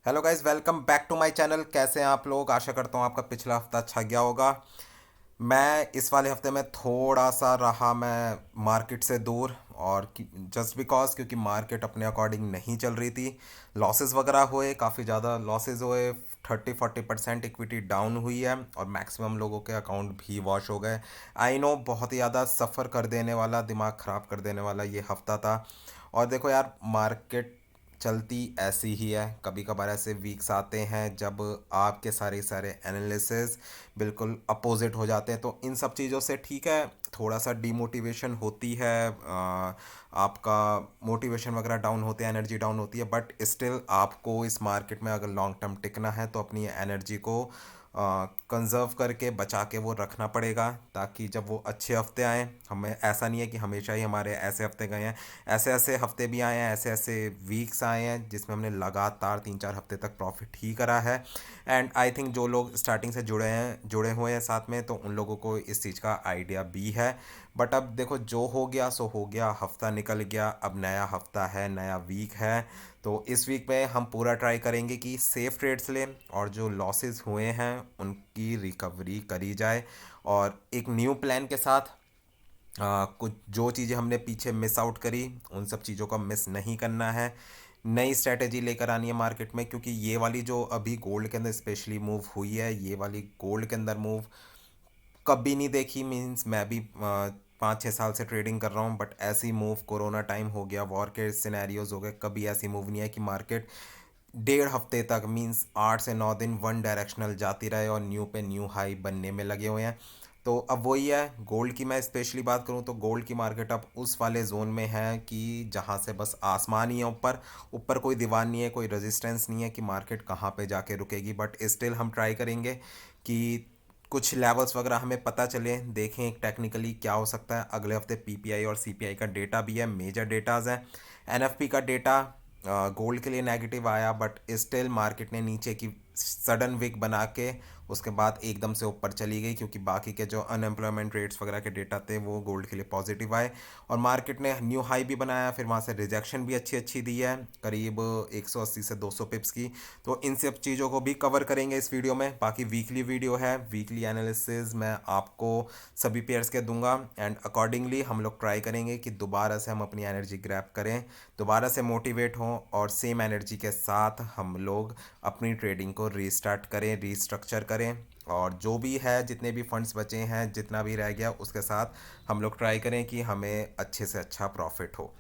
Hello guys, welcome back to my channel. कैसे हैं आप लोग? आशा करता हूँ आपका पिछला हफ्ता अच्छा गया होगा। मैं इस वाले हफ्ते में थोड़ा सा रहा मैं मार्केट से दूर, और जस्ट बिकॉज क्योंकि मार्केट अपने अकॉर्डिंग नहीं चल रही थी। लॉसेस वगैरह हुए, काफ़ी ज़्यादा लॉसेस हुए। 30-40% इक्विटी डाउन हुई है और मैक्सिमम लोगों के अकाउंट भी वॉश हो गए। आई नो, बहुत ही ज़्यादा सफ़र कर देने वाला, दिमाग ख़राब कर देने वाला ये हफ्ता था। और देखो यार, मार्केट चलती ऐसी ही है। कभी कभार ऐसे वीक्स आते हैं जब आपके सारे सारे एनालिसिस बिल्कुल अपोजिट हो जाते हैं, तो इन सब चीज़ों से ठीक है, थोड़ा सा डीमोटिवेशन होती है। आपका मोटिवेशन वगैरह डाउन होते हैं, एनर्जी डाउन होती है, बट स्टिल आपको इस मार्केट में अगर लॉन्ग टर्म टिकना है तो अपनी एनर्जी को कंजर्व करके बचा के वो रखना पड़ेगा, ताकि जब वो अच्छे हफ्ते आएँ, हमें ऐसा नहीं है कि हमेशा ही हमारे ऐसे हफ्ते गए हैं। ऐसे ऐसे हफ्ते भी आए हैं, ऐसे ऐसे वीक्स आए हैं जिसमें हमने लगातार 3-4 हफ्ते तक प्रॉफिट ही करा है। एंड आई थिंक जो लोग स्टार्टिंग से जुड़े हुए हैं साथ में, तो उन लोगों को इस चीज़ का आइडिया भी है। बट अब देखो, जो हो गया सो हो गया, हफ्ता निकल गया, अब नया हफ्ता है, नया वीक है। तो इस वीक में हम पूरा ट्राई करेंगे कि सेफ ट्रेड्स लें और जो लॉसेस हुए हैं उनकी रिकवरी करी जाए, और एक न्यू प्लान के साथ कुछ जो चीज़ें हमने पीछे मिस आउट करी उन सब चीज़ों का मिस नहीं करना है। नई स्ट्रेटेजी लेकर आनी है मार्केट में, क्योंकि ये वाली जो अभी गोल्ड के अंदर स्पेशली मूव हुई है, ये वाली गोल्ड के अंदर मूव कभी नहीं देखी। मींस मैं भी 5-6 साल से ट्रेडिंग कर रहा हूँ, बट ऐसी मूव, कोरोना टाइम हो गया, वॉर के सिनेरियोज हो गए, कभी ऐसी मूव नहीं है कि मार्केट 1.5 हफ्ते तक, मींस 8 से 9 दिन वन डायरेक्शनल जाती रहे और न्यू पे न्यू हाई बनने में लगे हुए हैं। तो अब वही है, गोल्ड की मैं स्पेशली बात करूं तो गोल्ड की मार्केट अब उस वाले जोन में है कि जहां से बस आसमान ही है, ऊपर ऊपर कोई दीवार नहीं है, कोई रेजिस्टेंस नहीं है कि मार्केट कहाँ पे जाके रुकेगी। बट स्टिल हम ट्राई करेंगे कि कुछ लेवल्स वगैरह हमें पता चले, देखें एक टेक्निकली क्या हो सकता है। अगले हफ्ते पीपीआई और सीपीआई का डेटा भी है, मेजर डेटाज हैं। एनएफपी का डेटा गोल्ड के लिए नेगेटिव आया, बट स्टिल मार्केट ने नीचे की सडन विक बना के उसके बाद एकदम से ऊपर चली गई, क्योंकि बाकी के जो अनएम्प्लॉयमेंट रेट्स वगैरह के डेटा थे वो गोल्ड के लिए पॉजिटिव आए। और मार्केट ने न्यू हाई भी बनाया, फिर वहाँ से रिजेक्शन भी अच्छी अच्छी दी है, करीब 180 से 200 पिप्स की। तो इन सब चीज़ों को भी कवर करेंगे इस वीडियो में। बाकी वीकली वीडियो है, वीकली एनालिसिस मैं आपको सभी पेयर्स के दूंगा, एंड अकॉर्डिंगली हम लोग ट्राई करेंगे कि दोबारा से हम अपनी एनर्जी ग्रैब करें, दोबारा से मोटिवेट हों, और सेम एनर्जी के साथ हम लोग अपनी ट्रेडिंग को रीस्टार्ट करें, रीस्ट्रक्चर करें। और जो भी है, जितने भी फंड्स बचे हैं, जितना भी रह गया, उसके साथ हम लोग ट्राई करें कि हमें अच्छे से अच्छा प्रॉफिट हो।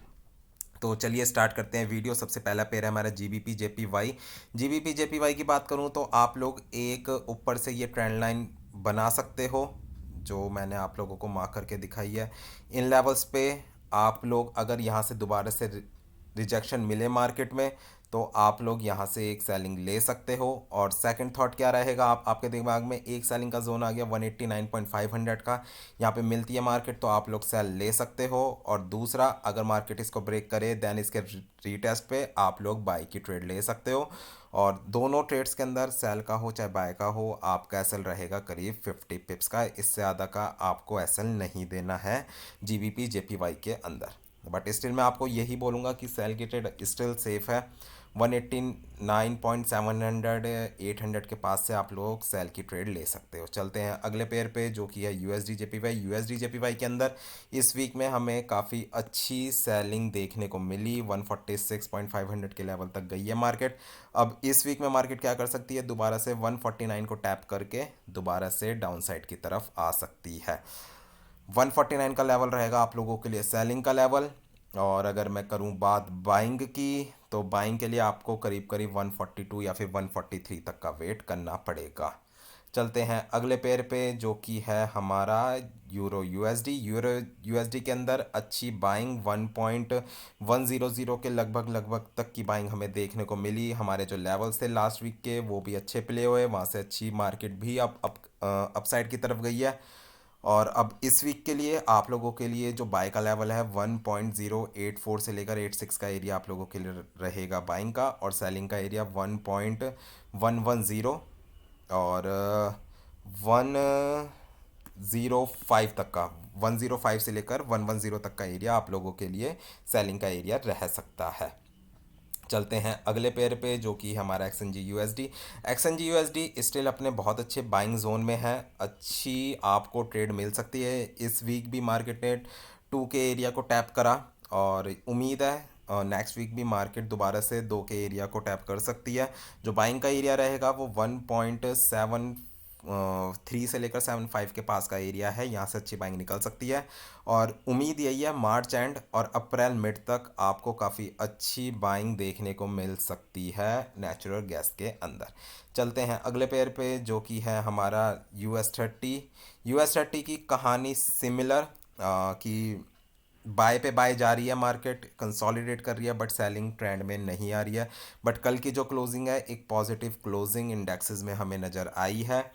तो चलिए स्टार्ट करते हैं वीडियो। सबसे पहला पेयर है हमारा जीबीपी जेपीवाई। जीबीपी जेपीवाई की बात करूं तो आप लोग एक ऊपर से ये ट्रेंड लाइन बना सकते हो, जो मैंने आप लोगों को मार्क करके दिखाई है। इन लेवल्स पे आप लोग अगर यहाँ से दोबारा से रिजेक्शन मिले मार्केट में, तो आप लोग यहाँ से एक सेलिंग ले सकते हो। और सेकंड थॉट क्या रहेगा, आपके दिमाग में एक सेलिंग का जोन आ गया 189.500 का, यहाँ पे मिलती है मार्केट, तो आप लोग सेल ले सकते हो। और दूसरा, अगर मार्केट इसको ब्रेक करे देन इसके रीटेस्ट पे आप लोग बाई की ट्रेड ले सकते हो। और दोनों ट्रेड्स के अंदर, सेल का हो चाहे बाय का हो, आपका एसएल रहेगा करीब 50 पिप्स का, इससे ज़्यादा का आपको एसएल नहीं देना है जीबीपी जेपीवाई के अंदर। बट स्टिल मैं आपको यही बोलूँगा कि सेल की ट्रेड स्टिल सेफ है। 189.700 800 के पास से आप लोग सेल की ट्रेड ले सकते हो। चलते हैं अगले पेयर पे, जो कि है यूएसडी जेपीवाई। यूएसडी जेपीवाई के अंदर इस वीक में हमें काफ़ी अच्छी सेलिंग देखने को मिली, 146.500 के लेवल तक गई है मार्केट। अब इस वीक में मार्केट क्या कर सकती है, दोबारा से 149 को टैप करके दोबारा से डाउन साइड की तरफ आ सकती है। 149 का लेवल रहेगा आप लोगों के लिए सेलिंग का लेवल। और अगर मैं करूं बात बाइंग की, तो बाइंग के लिए आपको करीब करीब 142 या फिर 143 तक का वेट करना पड़ेगा। चलते हैं अगले पेयर पे, जो कि है हमारा यूरो यूएसडी। यूरो यूएसडी के अंदर अच्छी बाइंग 1.100 के लगभग लगभग तक की बाइंग हमें देखने को मिली। हमारे जो लेवल्स थे लास्ट वीक के, वो भी अच्छे प्ले हुए, वहाँ से अच्छी मार्केट भी अपसाइड की तरफ गई है। और अब इस वीक के लिए आप लोगों के लिए जो बाय का लेवल है 1.084 से लेकर 86 का एरिया आप लोगों के लिए रहेगा बाइंग का, और सेलिंग का एरिया 1.110 और 105 तक का, 105 से लेकर 110 तक का एरिया आप लोगों के लिए सेलिंग का एरिया रह सकता है। चलते हैं अगले पेयर पे जो कि हमारा XNG USD। XNG USD still अपने बहुत अच्छे बाइंग जोन में है, अच्छी आपको ट्रेड मिल सकती है। इस वीक भी मार्केट ने 2 के एरिया को टैप करा और उम्मीद है नेक्स्ट वीक भी मार्केट दोबारा से 2 के एरिया को टैप कर सकती है। जो बाइंग का एरिया रहेगा वो 1.73 से लेकर 75 के पास का एरिया है, यहाँ से अच्छी बाइंग निकल सकती है। और उम्मीद यही है मार्च एंड और अप्रैल मिड तक आपको काफ़ी अच्छी बाइंग देखने को मिल सकती है नेचुरल गैस के अंदर। चलते हैं अगले पेयर पे जो कि है हमारा US30। की कहानी सिमिलर कि बाय पे बाय जा रही है, मार्केट कंसोलिडेट कर रही है बट सेलिंग ट्रेंड में नहीं आ रही है। बट कल की जो क्लोजिंग है एक पॉजिटिव क्लोजिंग इंडेक्सेस में हमें नज़र आई है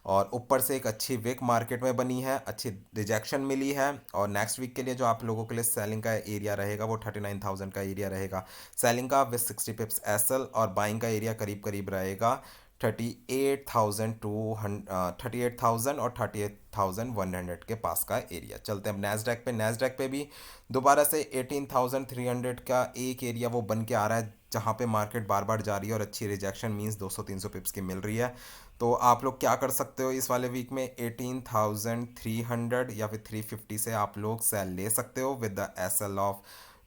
और ऊपर से एक अच्छी विक मार्केट में बनी है, अच्छी रिजेक्शन मिली है। और नेक्स्ट वीक के लिए जो आप लोगों के लिए सेलिंग का एरिया रहेगा वो 39,000 का एरिया रहेगा सेलिंग का, विद 60 पिप्स एसएल। और बाइंग का एरिया करीब करीब रहेगा 38,000 और 38,100 के पास का एरिया। चलते हैं अब नैस्डैक पे भी दोबारा से 18,300 का एक एरिया वो बन के आ रहा है, जहाँ पे मार्केट बार बार जा रही है और अच्छी रिजेक्शन मींस 200-300 पिप्स की मिल रही है। तो आप लोग क्या कर सकते हो इस वाले वीक में, 18,300 या फिर 350 से आप लोग सेल ले सकते हो विद द एसएल ऑफ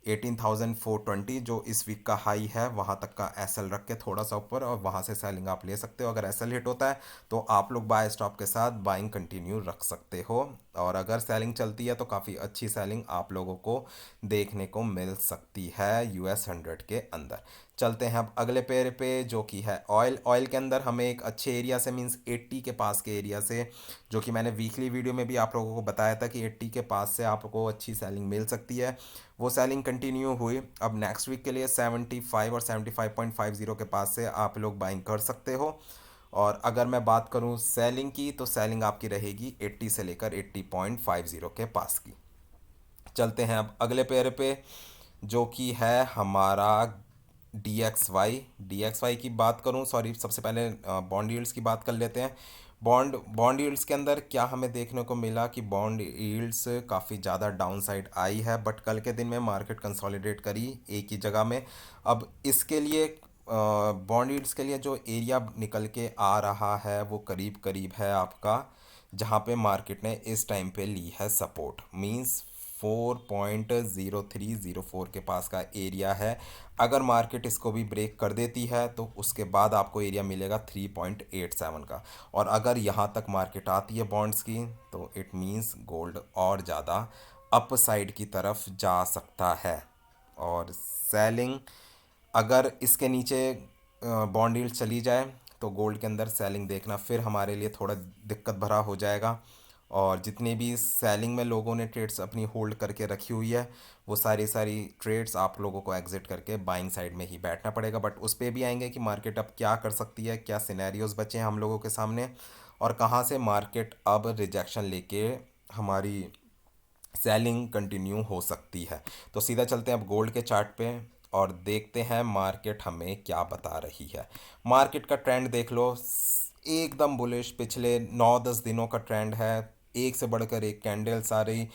18,420, जो इस वीक का हाई है वहाँ तक का एसएल रख के थोड़ा सा ऊपर, और वहाँ से सेलिंग आप ले सकते हो। अगर एसएल हिट होता है तो आप लोग बाय स्टॉप के साथ बाइंग कंटिन्यू रख सकते हो, और अगर सेलिंग चलती है तो काफ़ी अच्छी सेलिंग आप लोगों को देखने को मिल सकती है US100 के अंदर। चलते हैं अब अगले पेयर पे जो कि है ऑयल के अंदर हमें एक अच्छे एरिया से मींस 80 के पास के एरिया से, जो कि मैंने वीकली वीडियो में भी आप लोगों को बताया था कि 80 के पास से आपको अच्छी सेलिंग मिल सकती है, वो सेलिंग कंटिन्यू हुई। अब नेक्स्ट वीक के लिए 75 और 75.50 के पास से आप लोग बाइंग कर सकते हो। और अगर मैं बात करूं सेलिंग की तो सेलिंग आपकी रहेगी 80 से लेकर 80.50 के पास की। चलते हैं अब अगले पेयर पे जो कि है हमारा डी एक्स वाई की बात करूं, सॉरी सबसे पहले बॉन्ड यील्ड्स की बात कर लेते हैं। बॉन्ड यील्ड्स के अंदर क्या हमें देखने को मिला कि बॉन्ड यील्ड्स काफ़ी ज़्यादा डाउन साइड आई है, बट कल के दिन में मार्केट कंसोलिडेट करी एक ही जगह में। अब इसके लिए बॉन्ड यील्ड्स के लिए जो एरिया निकल के आ रहा है वो करीब करीब है आपका, जहाँ पे मार्केट ने इस टाइम पे ली है सपोर्ट, मींस 4.0304 के पास का एरिया है। अगर मार्केट इसको भी ब्रेक कर देती है तो उसके बाद आपको एरिया मिलेगा 3.87 का, और अगर यहाँ तक मार्केट आती है बॉन्ड्स की तो इट मींस गोल्ड और ज़्यादा अप साइड की तरफ जा सकता है। और सेलिंग अगर इसके नीचे बॉन्ड यील्ड चली जाए तो गोल्ड के अंदर सेलिंग देखना फिर हमारे लिए थोड़ा दिक्कत भरा हो जाएगा। और जितने भी सेलिंग में लोगों ने ट्रेड्स अपनी होल्ड करके रखी हुई है वो सारी सारी ट्रेड्स आप लोगों को एग्जिट करके बाइंग साइड में ही बैठना पड़ेगा। बट उस पर भी आएंगे कि मार्केट अब क्या कर सकती है, क्या सिनेरियोज बचे हैं हम लोगों के सामने, और कहाँ से मार्केट अब रिजेक्शन लेके हमारी सेलिंग कंटिन्यू हो सकती है। तो सीधा चलते हैं अब गोल्ड के चार्ट पे और देखते हैं मार्केट हमें क्या बता रही है। मार्केट का ट्रेंड देख लो, एकदम बुलिश, पिछले 9-10 दिनों का ट्रेंड है, एक से बढ़कर एक कैंडल सारी,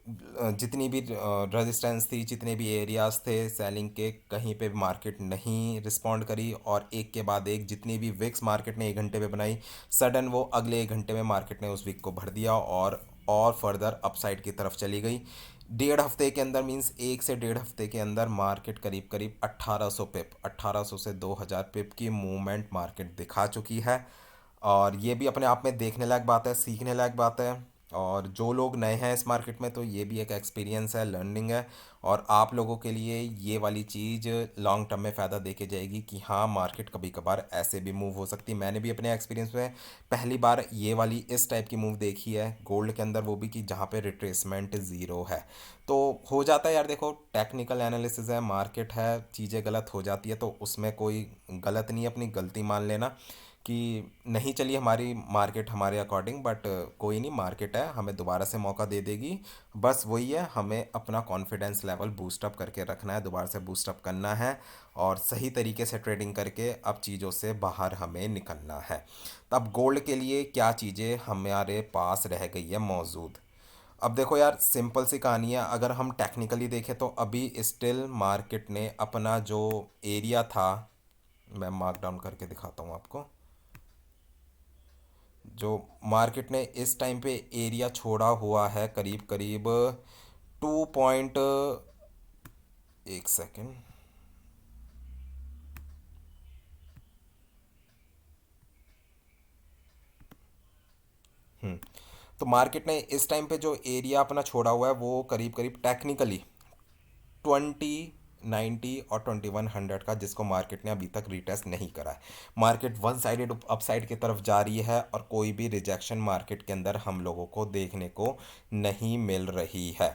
जितनी भी रेजिस्टेंस थी, जितने भी एरियाज थे सेलिंग के, कहीं पे मार्केट नहीं रिस्पॉन्ड करी, और एक के बाद एक जितनी भी विक्स मार्केट ने 1 घंटे पे बनाई, सडन वो अगले 1 घंटे में मार्केट ने उस विक को भर दिया और फर्दर अपसाइड की तरफ चली गई। 1.5 हफ्ते के अंदर मींस 1 से 1.5 हफ्ते के अंदर मार्केट करीब करीब 1800 पिप, 1800 से 2000 पिप की मूवमेंट मार्केट दिखा चुकी है। और ये भी अपने आप में देखने लायक बात है, सीखने लायक बात है। और जो लोग नए हैं इस मार्केट में तो ये भी एक एक्सपीरियंस है, लर्निंग है, और आप लोगों के लिए ये वाली चीज़ लॉन्ग टर्म में फ़ायदा दे के जाएगी कि हाँ मार्केट कभी कभार ऐसे भी मूव हो सकती है। मैंने भी अपने एक्सपीरियंस में पहली बार ये वाली इस टाइप की मूव देखी है गोल्ड के अंदर, वो भी कि जहाँ पे रिट्रेसमेंट ज़ीरो है। तो हो जाता है यार, देखो टेक्निकल एनालिसिस है, मार्केट है, चीज़ें गलत हो जाती है तो उसमें कोई गलत नहीं है, अपनी गलती मान लेना कि नहीं चली हमारी मार्केट हमारे अकॉर्डिंग, बट कोई नहीं, मार्केट है, हमें दोबारा से मौका दे देगी। बस वही है, हमें अपना कॉन्फिडेंस लेवल बूस्टअप करके रखना है, दोबारा से बूस्टअप करना है, और सही तरीके से ट्रेडिंग करके अब चीज़ों से बाहर हमें निकलना है। तब गोल्ड के लिए क्या चीज़ें हमारे पास रह गई है मौजूद। अब देखो यार, सिंपल सी कहानी है। अगर हम टेक्निकली देखें तो अभी स्टिल मार्केट ने अपना जो एरिया था, मैं मार्क डाउन करके दिखाता हूँ आपको। जो मार्केट ने इस टाइम पे एरिया छोड़ा हुआ है करीब करीब 2 पॉइंट, एक सेकेंड। तो मार्केट ने इस टाइम पे जो एरिया अपना छोड़ा हुआ है वो करीब करीब टेक्निकली 2090 और 2100 का, जिसको मार्केट ने अभी तक रिटेस्ट नहीं करा है। मार्केट वन साइडेड अपसाइड की तरफ जा रही है और कोई भी रिजेक्शन मार्केट के अंदर हम लोगों को देखने को नहीं मिल रही है।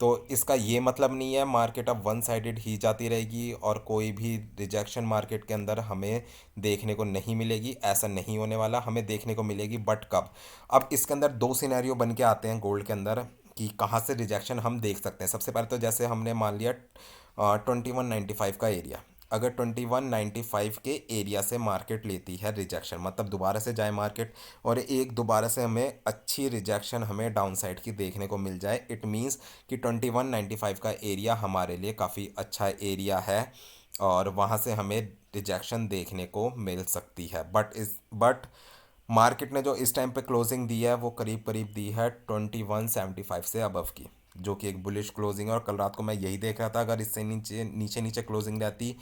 तो इसका ये मतलब नहीं है मार्केट अब वन साइडेड ही जाती रहेगी और कोई भी रिजेक्शन मार्केट के अंदर हमें देखने को नहीं मिलेगी। ऐसा नहीं होने वाला, हमें देखने को मिलेगी, बट कब। अब इसके अंदर दो सिनेरियो बन के आते हैं गोल्ड के अंदर कि कहाँ से रिजेक्शन हम देख सकते हैं। सबसे पहले तो जैसे हमने मान लिया 2195 का एरिया। अगर 2195 के एरिया से मार्केट लेती है रिजेक्शन, मतलब दोबारा से जाए मार्केट और एक दोबारा से हमें अच्छी रिजेक्शन हमें डाउन साइड की देखने को मिल जाए, इट मीन्स कि 2195 का एरिया हमारे लिए काफ़ी अच्छा एरिया है और वहाँ से हमें रिजेक्शन देखने को मिल सकती है। बट मार्केट ने जो इस टाइम पे क्लोजिंग दी है वो करीब करीब दी है 2175 से अबव की, जो कि एक बुलिश क्लोजिंग है। और कल रात को मैं यही देख रहा था, अगर इससे नीचे नीचे नीचे क्लोजिंग रहती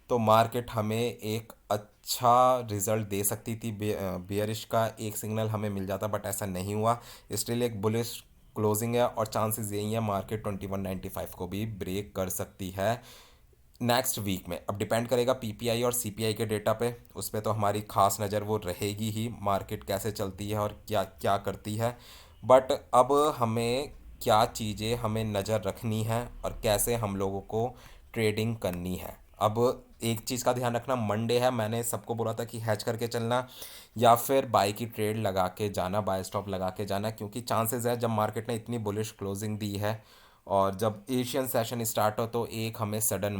तो मार्केट हमें एक अच्छा रिजल्ट दे सकती थी। बियरिश का एक सिग्नल हमें मिल जाता, बट ऐसा नहीं हुआ। स्टिल एक बुलिश क्लोजिंग है और चांसेस यही है मार्केट 2195 को भी ब्रेक कर सकती है नेक्स्ट वीक में। अब डिपेंड करेगा पीपीआई और सीपीआई के डेटा पे, उस पर तो हमारी खास नज़र वो रहेगी ही, मार्केट कैसे चलती है और क्या क्या करती है। बट अब हमें क्या चीज़ें हमें नज़र रखनी है और कैसे हम लोगों को ट्रेडिंग करनी है। अब एक चीज़ का ध्यान रखना, मंडे है, मैंने सबको बोला था कि हैच करके चलना या फिर बाय की ट्रेड लगा के जाना, बाय स्टॉप लगा के जाना, क्योंकि चांसेस है जब मार्केट ने इतनी बुलिश क्लोजिंग दी है और जब एशियन सेशन स्टार्ट हो तो एक हमें सडन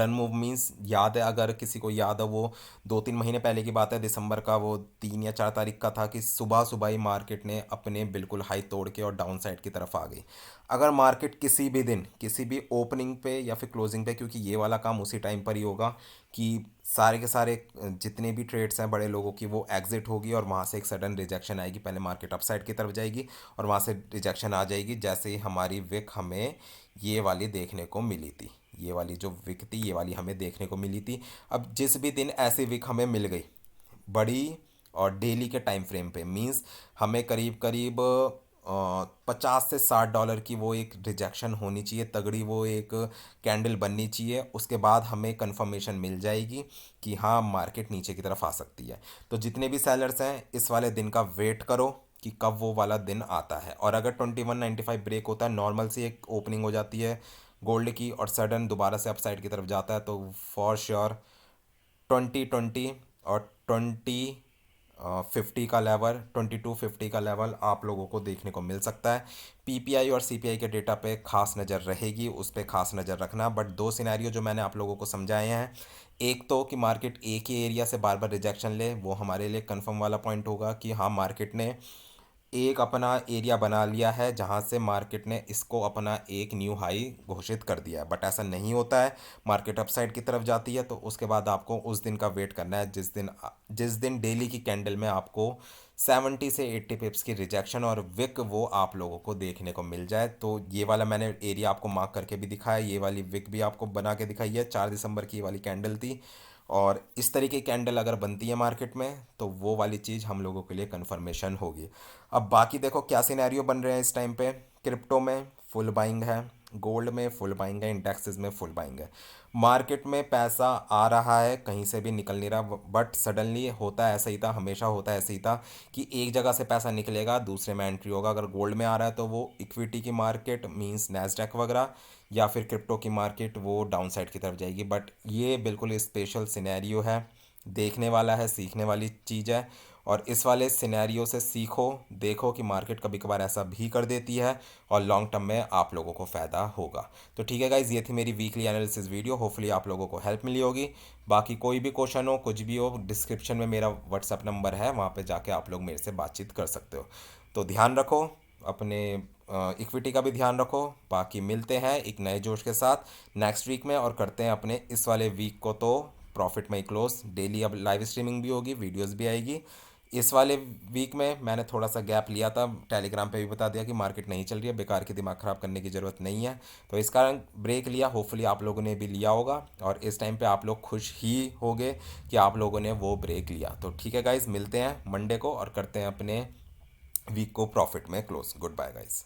मूव मीन्स, याद है अगर किसी को याद है, वो 2-3 महीने पहले की बात है, दिसंबर का वो 3 या 4 तारीख का था कि सुबह सुबह ही मार्केट ने अपने बिल्कुल हाई तोड़ के और डाउन साइड की तरफ आ गई। अगर मार्केट किसी भी दिन किसी भी ओपनिंग पे या फिर क्लोजिंग पे, क्योंकि ये वाला काम उसी टाइम पर ही होगा कि सारे के सारे जितने भी ट्रेड्स हैं बड़े लोगों की वो एग्जिट होगी और वहाँ से एक सडन रिजेक्शन आएगी। पहले मार्केट अपसाइड की तरफ जाएगी और वहाँ से रिजेक्शन आ जाएगी, जैसे ही हमारी विक हमें ये वाली देखने को मिली थी। ये वाली जो विक थी ये वाली हमें देखने को मिली थी। अब जिस भी दिन ऐसी विक हमें मिल गई बड़ी और डेली के टाइम फ्रेम पे, मींस हमें करीब करीब 50 से 60 डॉलर की वो एक रिजेक्शन होनी चाहिए तगड़ी, वो एक कैंडल बननी चाहिए। उसके बाद हमें कंफर्मेशन मिल जाएगी कि हाँ मार्केट नीचे की तरफ आ सकती है। तो जितने भी सेलर्स हैं इस वाले दिन का वेट करो कि कब वो वाला दिन आता है। और अगर 2195 ब्रेक होता है, नॉर्मल सी एक ओपनिंग हो जाती है गोल्ड की और सडन दोबारा से अपसाइड की तरफ जाता है, तो फॉर श्योर 2020 और 2050 का लेवल, 2250 का लेवल आप लोगों को देखने को मिल सकता है। पीपीआई और सीपीआई के डेटा पे खास नज़र रहेगी, उस पर खास नज़र रखना। बट दो सिनेरियो जो मैंने आप लोगों को समझाए हैं, एक तो कि मार्केट एक ही एरिया से बार बार रिजेक्शन ले, वो हमारे लिए कंफर्म वाला पॉइंट होगा कि हाँ मार्केट ने एक अपना एरिया बना लिया है जहां से मार्केट ने इसको अपना एक न्यू हाई घोषित कर दिया है। बट ऐसा नहीं होता है, मार्केट अपसाइड की तरफ जाती है तो उसके बाद आपको उस दिन का वेट करना है जिस दिन डेली की कैंडल में आपको 70 से 80 पिप्स की रिजेक्शन और विक वो आप लोगों को देखने को मिल जाए। तो ये वाला मैंने एरिया आपको मार्क करके भी दिखाया, ये वाली विक भी आपको बना के दिखाई है। 4 दिसंबर की ये वाली कैंडल थी और इस तरीके की कैंडल अगर बनती है मार्केट में तो वो वाली चीज़ हम लोगों के लिए कंफर्मेशन होगी। अब बाकी देखो क्या सिनेरियो बन रहे हैं इस टाइम पे। क्रिप्टो में फुल बाइंग है, गोल्ड में फुल बाइंग है, इंडेक्सेस में फुल बाइंग है। मार्केट में पैसा आ रहा है, कहीं से भी निकल नहीं रहा। बट सडनली होता है ऐसा ही था, हमेशा होता है ऐसे ही था कि एक जगह से पैसा निकलेगा दूसरे में एंट्री होगा। अगर गोल्ड में आ रहा है तो वो इक्विटी की मार्केट मींस नैस्डैक वगैरह, या फिर क्रिप्टो की मार्केट वो डाउन साइड की तरफ जाएगी। बट ये बिल्कुल स्पेशल सिनेरियो है, देखने वाला है, सीखने वाली चीज़ है। और इस वाले सिनेरियो से सीखो, देखो कि मार्केट कभी कभार ऐसा भी कर देती है और लॉन्ग टर्म में आप लोगों को फ़ायदा होगा। तो ठीक है गाइज, ये थी मेरी वीकली एनालिसिस वीडियो, होपफुली आप लोगों को हेल्प मिली होगी। बाकी कोई भी क्वेश्चन हो, कुछ भी हो, डिस्क्रिप्शन में मेरा व्हाट्सअप नंबर है, वहाँ पे जाके आप लोग मेरे से बातचीत कर सकते हो। तो ध्यान रखो अपने इक्विटी का भी ध्यान रखो। बाकी मिलते हैं एक नए जोश के साथ नेक्स्ट वीक में, और करते हैं अपने इस वाले वीक को तो प्रॉफिट में ही क्लोज। डेली अब लाइव स्ट्रीमिंग भी होगी, वीडियोस भी आएगी। इस वाले वीक में मैंने थोड़ा सा गैप लिया था, टेलीग्राम पे भी बता दिया कि मार्केट नहीं चल रही है, बेकार के दिमाग ख़राब करने की ज़रूरत नहीं है, तो इस कारण ब्रेक लिया। होपफुली आप लोगों ने भी लिया होगा और इस टाइम पे आप लोग खुश ही होगे कि आप लोगों ने वो ब्रेक लिया। तो ठीक है गाइज, मिलते हैं मंडे को और करते हैं अपने वीक को प्रॉफिट में क्लोज। Good bye guys.